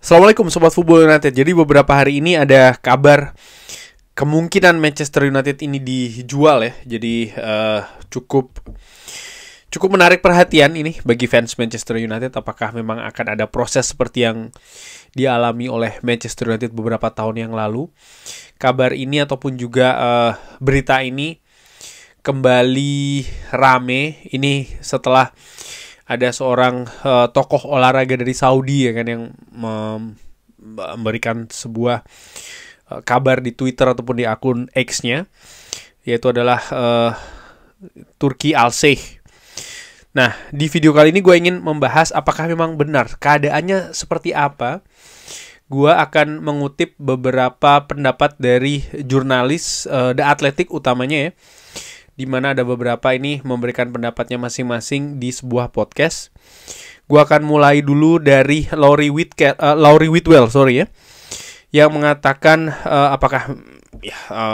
Assalamualaikum Sobat Football United. Jadi beberapa hari ini ada kabar kemungkinan Manchester United ini dijual ya. Jadi cukup menarik perhatian ini bagi fans Manchester United. Apakah memang akan ada proses seperti yang dialami oleh Manchester United beberapa tahun yang lalu? Kabar ini ataupun juga berita ini kembali rame ini setelah ada seorang tokoh olahraga dari Saudi ya kan yang memberikan sebuah kabar di Twitter ataupun di akun X-nya, yaitu adalah Turki Al-Sheikh. Nah, di video kali ini gue ingin membahas apakah memang benar, keadaannya seperti apa. Gue akan mengutip beberapa pendapat dari jurnalis The Athletic utamanya ya, di mana ada beberapa ini memberikan pendapatnya masing-masing di sebuah podcast. Gua akan mulai dulu dari Laurie Whitwell ya, yang mengatakan apakah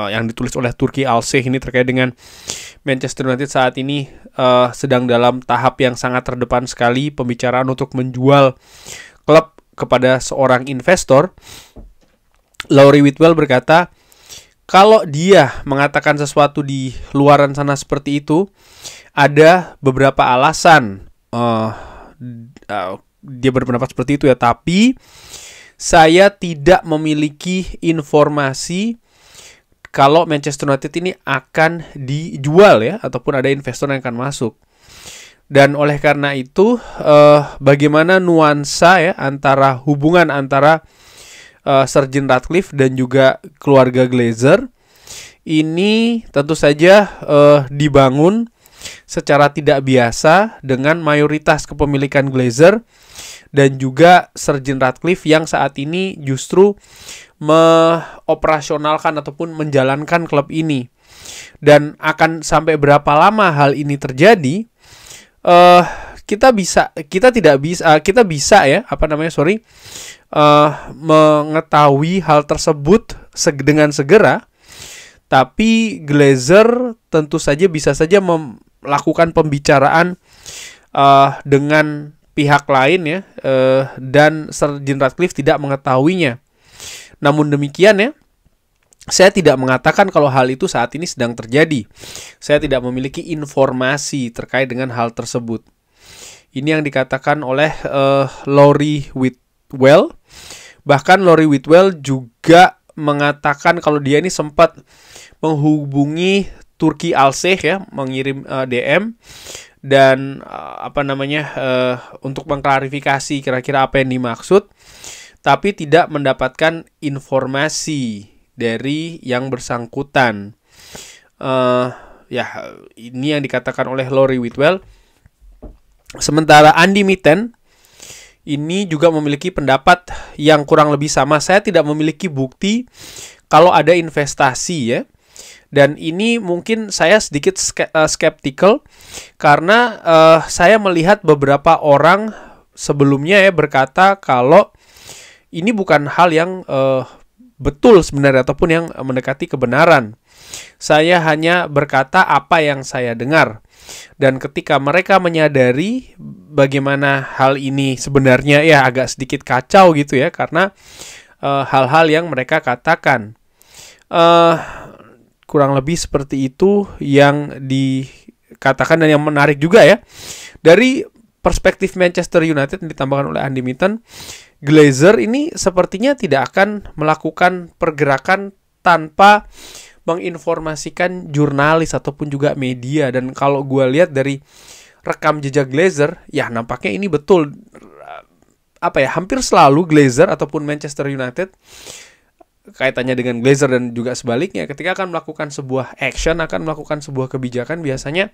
yang ditulis oleh Turki Al-Sheikh ini terkait dengan Manchester United saat ini sedang dalam tahap yang sangat terdepan sekali pembicaraan untuk menjual klub kepada seorang investor. Laurie Whitwell berkata, kalau dia mengatakan sesuatu di luaran sana seperti itu, ada beberapa alasan dia berpendapat seperti itu ya. Tapi saya tidak memiliki informasi kalau Manchester United ini akan dijual ya, ataupun ada investor yang akan masuk. Dan oleh karena itu, bagaimana nuansa ya antara hubungan antara Sir Jim Ratcliffe dan juga keluarga Glazer ini tentu saja dibangun secara tidak biasa dengan mayoritas kepemilikan Glazer dan juga Sir Jim Ratcliffe yang saat ini justru mengoperasionalkan ataupun menjalankan klub ini. Dan akan sampai berapa lama hal ini terjadi? Kita bisa mengetahui hal tersebut dengan segera, tapi Glazer tentu saja bisa saja melakukan pembicaraan dengan pihak lain ya, dan Sir Jim Ratcliffe tidak mengetahuinya. Namun demikian ya, saya tidak mengatakan kalau hal itu saat ini sedang terjadi. Saya tidak memiliki informasi terkait dengan hal tersebut. Ini yang dikatakan oleh Laurie Whitwell. Bahkan Laurie Whitwell juga mengatakan kalau dia ini sempat menghubungi Turki Al-Sheikh ya, mengirim DM dan untuk mengklarifikasi kira-kira apa yang dimaksud, tapi tidak mendapatkan informasi dari yang bersangkutan. Ini yang dikatakan oleh Laurie Whitwell. Sementara Andy Mitten ini juga memiliki pendapat yang kurang lebih sama. Saya tidak memiliki bukti kalau ada investasi ya. Dan ini mungkin saya sedikit skeptical karena saya melihat beberapa orang sebelumnya ya berkata kalau ini bukan hal yang betul sebenarnya ataupun yang mendekati kebenaran. Saya hanya berkata apa yang saya dengar. Dan ketika mereka menyadari bagaimana hal ini sebenarnya ya agak sedikit kacau gitu ya, karena hal-hal yang mereka katakan kurang lebih seperti itu yang dikatakan. Dan yang menarik juga ya, dari perspektif Manchester United yang ditambahkan oleh Andy Mitten, Glazer ini sepertinya tidak akan melakukan pergerakan tanpa menginformasikan jurnalis ataupun juga media. Dan kalau gue lihat dari rekam jejak Glazer, ya nampaknya ini betul. Hampir selalu Glazer ataupun Manchester United kaitannya dengan Glazer dan juga sebaliknya, ketika akan melakukan sebuah action, akan melakukan sebuah kebijakan, biasanya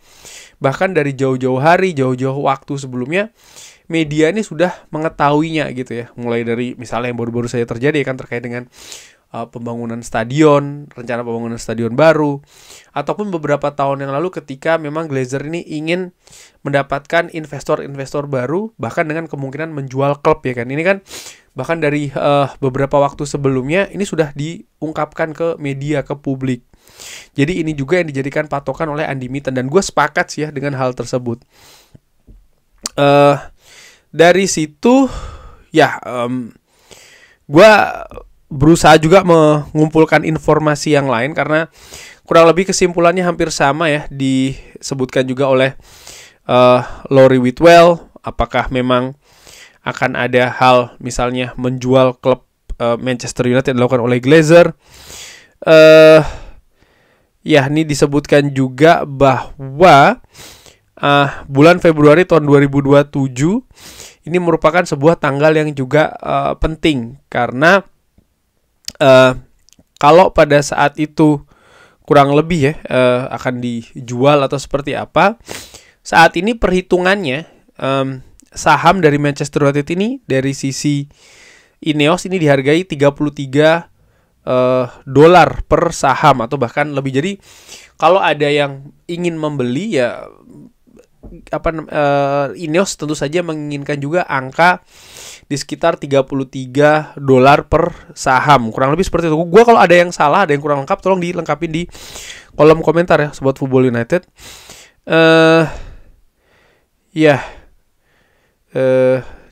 bahkan dari jauh-jauh hari, jauh-jauh waktu sebelumnya, media ini sudah mengetahuinya gitu ya. Mulai dari misalnya yang baru-baru saja terjadi kan terkait dengan pembangunan stadion, rencana pembangunan stadion baru, ataupun beberapa tahun yang lalu ketika memang Glazer ini ingin mendapatkan investor-investor baru, bahkan dengan kemungkinan menjual klub ya kan. Ini kan bahkan dari beberapa waktu sebelumnya ini sudah diungkapkan ke media, ke publik. Jadi ini juga yang dijadikan patokan oleh Andy Mitten, dan gue sepakat sih ya dengan hal tersebut. Dari situ ya gue berusaha juga mengumpulkan informasi yang lain karena kurang lebih kesimpulannya hampir sama ya, disebutkan juga oleh Laurie Whitwell. Apakah memang akan ada hal misalnya menjual klub Manchester United dilakukan oleh Glazer? Ya, ini disebutkan juga bahwa bulan Februari tahun 2027 ini merupakan sebuah tanggal yang juga penting karena kalau pada saat itu kurang lebih ya akan dijual atau seperti apa, saat ini perhitungannya saham dari Manchester United ini dari sisi INEOS ini dihargai 33 dolar per saham atau bahkan lebih. Jadi kalau ada yang ingin membeli ya INEOS tentu saja menginginkan juga angka di sekitar 33 dolar per saham. Kurang lebih seperti itu. Gua kalau ada yang salah, ada yang kurang lengkap, tolong dilengkapi di kolom komentar ya, Sobat Football United.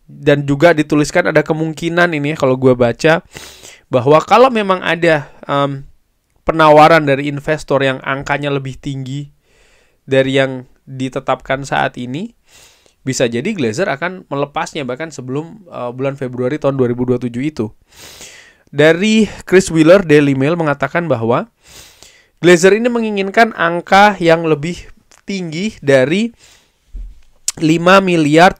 Dan juga dituliskan ada kemungkinan ini ya, kalau gua baca, bahwa kalau memang ada penawaran dari investor yang angkanya lebih tinggi dari yang ditetapkan saat ini, bisa jadi Glazer akan melepasnya bahkan sebelum bulan Februari tahun 2027 itu. Dari Chris Wheeler, Daily Mail mengatakan bahwa Glazer ini menginginkan angka yang lebih tinggi dari 5 miliar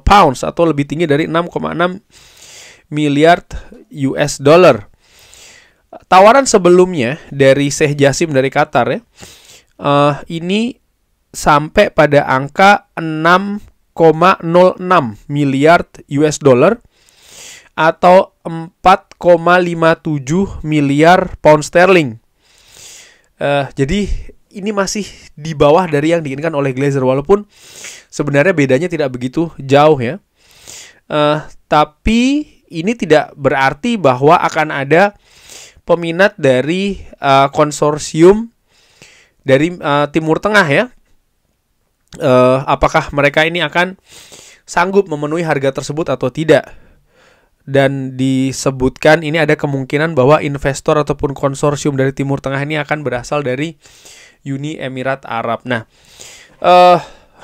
pounds atau lebih tinggi dari 6,6 miliar US dollar. Tawaran sebelumnya dari Sheikh Jassim dari Qatar ya, ini sampai pada angka 6,06 miliar US dollar atau 4,57 miliar pound sterling. Jadi ini masih di bawah dari yang diinginkan oleh Glazer, walaupun sebenarnya bedanya tidak begitu jauh ya. Tapi ini tidak berarti bahwa akan ada peminat dari konsorsium dari Timur Tengah ya. Apakah mereka ini akan sanggup memenuhi harga tersebut atau tidak. Dan disebutkan ini ada kemungkinan bahwa investor ataupun konsorsium dari Timur Tengah ini akan berasal dari Uni Emirat Arab. Nah,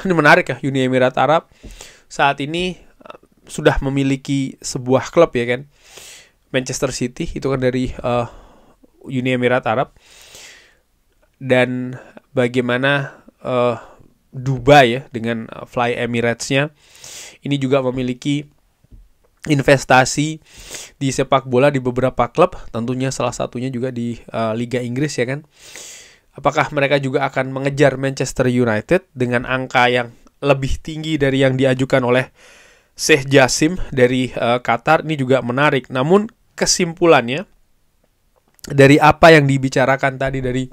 ini menarik ya, Uni Emirat Arab saat ini sudah memiliki sebuah klub ya kan, Manchester City, itu kan dari Uni Emirat Arab. Dan bagaimana Dubai ya dengan Fly Emirates-nya ini juga memiliki investasi di sepak bola di beberapa klub, tentunya salah satunya juga di Liga Inggris ya kan. Apakah mereka juga akan mengejar Manchester United dengan angka yang lebih tinggi dari yang diajukan oleh Sheikh Jassim dari Qatar? Ini juga menarik. Namun kesimpulannya dari apa yang dibicarakan tadi dari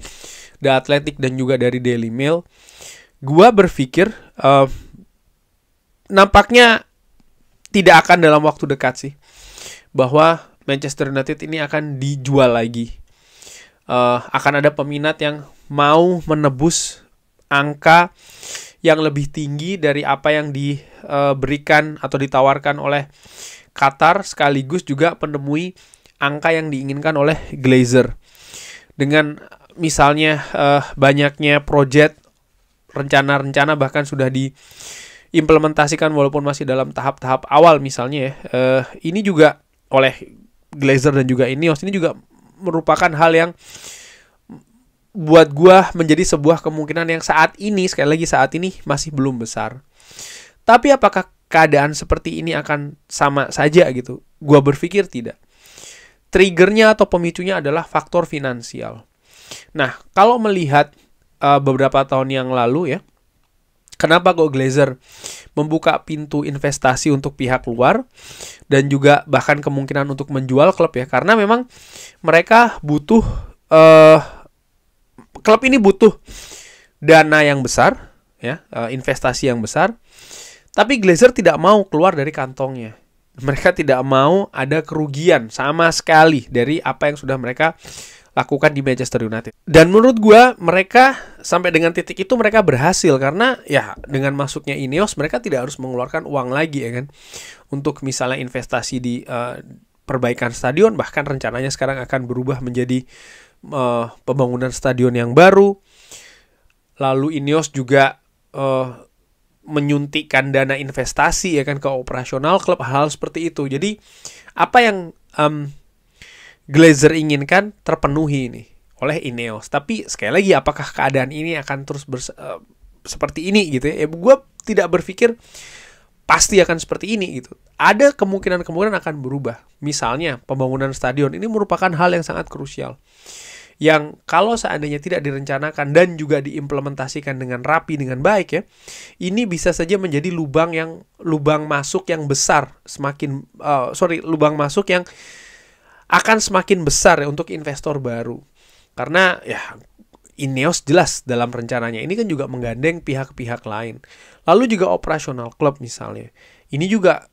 The Athletic dan juga dari Daily Mail, gua berpikir nampaknya tidak akan dalam waktu dekat sih bahwa Manchester United ini akan dijual lagi. Akan ada peminat yang mau menebus angka yang lebih tinggi dari apa yang diberikan atau ditawarkan oleh Qatar, sekaligus juga menemui angka yang diinginkan oleh Glazer. Dengan misalnya banyaknya proyek, rencana-rencana bahkan sudah diimplementasikan walaupun masih dalam tahap-tahap awal misalnya ya. Ini juga oleh Glazer dan juga INEOS, ini juga merupakan hal yang buat gua menjadi sebuah kemungkinan yang saat ini, sekali lagi saat ini masih belum besar. Tapi apakah keadaan seperti ini akan sama saja gitu? Gua berpikir tidak. Triggernya atau pemicunya adalah faktor finansial. Nah, kalau melihat beberapa tahun yang lalu ya, kenapa kok Glazer membuka pintu investasi untuk pihak luar dan juga bahkan kemungkinan untuk menjual klub ya? Karena memang mereka butuh, klub ini butuh dana yang besar ya, investasi yang besar. Tapi Glazer tidak mau keluar dari kantongnya. Mereka tidak mau ada kerugian sama sekali dari apa yang sudah mereka lakukan di Manchester United. Dan menurut gue, mereka sampai dengan titik itu mereka berhasil. Karena ya dengan masuknya INEOS, mereka tidak harus mengeluarkan uang lagi ya kan, untuk misalnya investasi di perbaikan stadion, bahkan rencananya sekarang akan berubah menjadi pembangunan stadion yang baru. Lalu Ineos juga menyuntikkan dana investasi ya kan ke operasional klub, hal seperti itu. Jadi apa yang Glazer inginkan terpenuhi ini oleh Ineos. Tapi sekali lagi, apakah keadaan ini akan terus seperti ini gitu ya? Gue tidak berpikir pasti akan seperti ini gitu. Ada kemungkinan akan berubah. Misalnya pembangunan stadion ini merupakan hal yang sangat krusial, yang kalau seandainya tidak direncanakan dan juga diimplementasikan dengan rapi, dengan baik ya, ini bisa saja menjadi lubang masuk yang besar, lubang masuk yang akan semakin besar ya untuk investor baru. Karena ya Ineos jelas dalam rencananya ini kan juga menggandeng pihak-pihak lain. Lalu juga operasional klub misalnya. Ini juga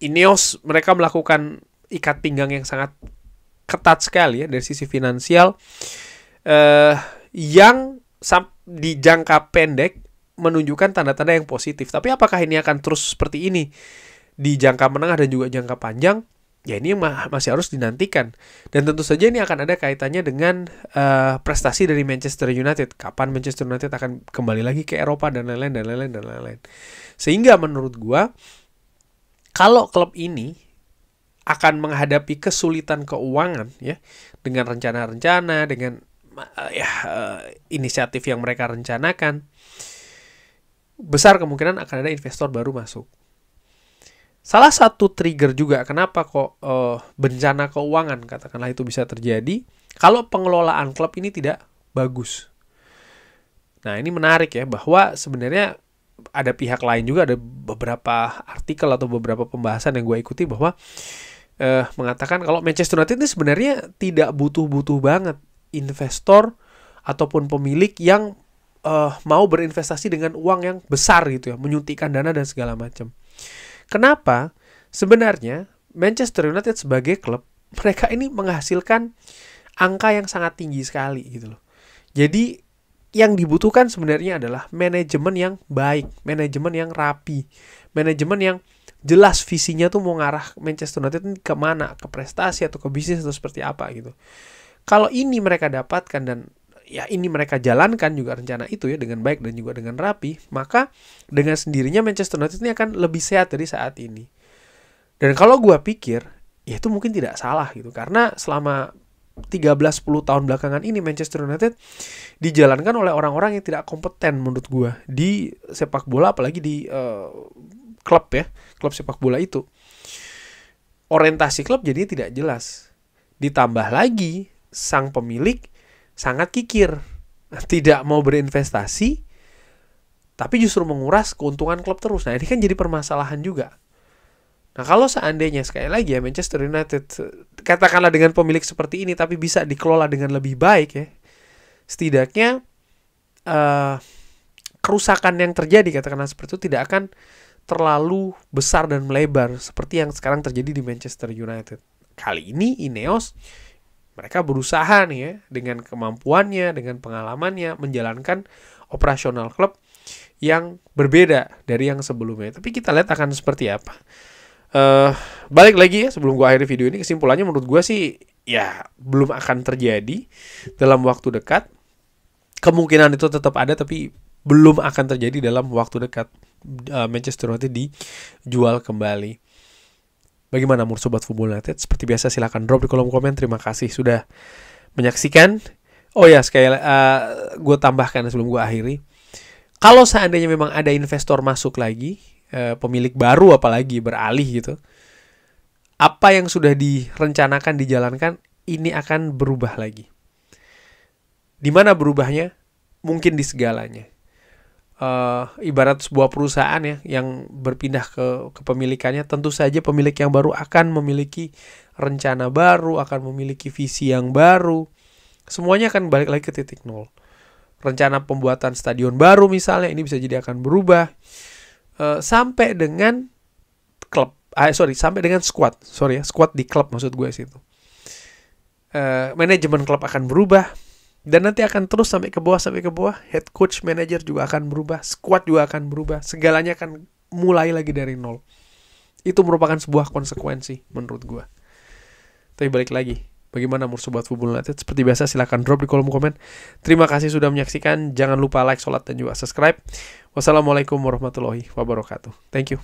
Ineos mereka melakukan ikat pinggang yang sangat ketat sekali ya dari sisi finansial, yang di jangka pendek menunjukkan tanda-tanda yang positif. Tapi apakah ini akan terus seperti ini di jangka menengah dan juga jangka panjang? Ya ini masih harus dinantikan. Dan tentu saja ini akan ada kaitannya dengan prestasi dari Manchester United. Kapan Manchester United akan kembali lagi ke Eropa dan lain-lain. Sehingga menurut gua, kalau klub ini akan menghadapi kesulitan keuangan ya, dengan rencana-rencana, dengan inisiatif yang mereka rencanakan, besar kemungkinan akan ada investor baru masuk. Salah satu trigger juga kenapa kok bencana keuangan katakanlah itu bisa terjadi kalau pengelolaan klub ini tidak bagus. Nah ini menarik ya, bahwa sebenarnya ada pihak lain juga, ada beberapa artikel atau beberapa pembahasan yang gue ikuti bahwa mengatakan kalau Manchester United ini sebenarnya tidak butuh banget investor ataupun pemilik yang mau berinvestasi dengan uang yang besar gitu ya, menyuntikkan dana dan segala macam. Kenapa? Sebenarnya Manchester United sebagai klub, mereka ini menghasilkan angka yang sangat tinggi sekali gitu loh. Jadi yang dibutuhkan sebenarnya adalah manajemen yang baik, manajemen yang rapi, manajemen yang jelas visinya tuh mau ngarah Manchester United ini kemana, ke prestasi atau ke bisnis atau seperti apa gitu. Kalau ini mereka dapatkan dan ya ini mereka jalankan juga rencana itu ya dengan baik dan juga dengan rapi, maka dengan sendirinya Manchester United ini akan lebih sehat dari saat ini. Dan kalau gue pikir, ya itu mungkin tidak salah gitu. Karena selama 13-10 tahun belakangan ini Manchester United dijalankan oleh orang-orang yang tidak kompeten menurut gue di sepak bola, apalagi di klub ya, klub sepak bola itu. Orientasi klub jadi tidak jelas. Ditambah lagi sang pemilik sangat kikir, tidak mau berinvestasi, tapi justru menguras keuntungan klub terus. Nah ini kan jadi permasalahan juga. Nah kalau seandainya sekali lagi ya Manchester United katakanlah dengan pemilik seperti ini tapi bisa dikelola dengan lebih baik ya, setidaknya kerusakan yang terjadi katakanlah seperti itu tidak akan terlalu besar dan melebar seperti yang sekarang terjadi di Manchester United. Kali ini Ineos mereka berusaha nih ya, dengan kemampuannya, dengan pengalamannya, menjalankan operasional klub yang berbeda dari yang sebelumnya. Tapi kita lihat akan seperti apa. Balik lagi ya, sebelum gue akhiri video ini, kesimpulannya menurut gue sih, ya belum akan terjadi dalam waktu dekat. Kemungkinan itu tetap ada, tapi belum akan terjadi dalam waktu dekat. Manchester United dijual kembali. Bagaimana menurut Sobat Football United? Seperti biasa silahkan drop di kolom komen. Terima kasih sudah menyaksikan. Oh ya, sekali gue tambahkan sebelum gue akhiri. Kalau seandainya memang ada investor masuk lagi, pemilik baru apalagi beralih gitu, apa yang sudah direncanakan, dijalankan, ini akan berubah lagi. Di mana berubahnya? Mungkin di segalanya. Ibarat sebuah perusahaan ya yang berpindah ke kepemilikannya, tentu saja pemilik yang baru akan memiliki rencana baru, akan memiliki visi yang baru. Semuanya akan balik lagi ke titik nol. Rencana pembuatan stadion baru misalnya ini bisa jadi akan berubah, sampai dengan klub, sampai dengan squad di klub maksud gue situ. Manajemen klub akan berubah. Dan nanti akan terus sampai ke bawah. Head coach, manager juga akan berubah. Squad juga akan berubah. Segalanya akan mulai lagi dari nol. Itu merupakan sebuah konsekuensi menurut gue. Tapi balik lagi, bagaimana menurut Sobat Football United? Seperti biasa silahkan drop di kolom komen. Terima kasih sudah menyaksikan. Jangan lupa like, sholat, dan juga subscribe. Wassalamualaikum warahmatullahi wabarakatuh. Thank you.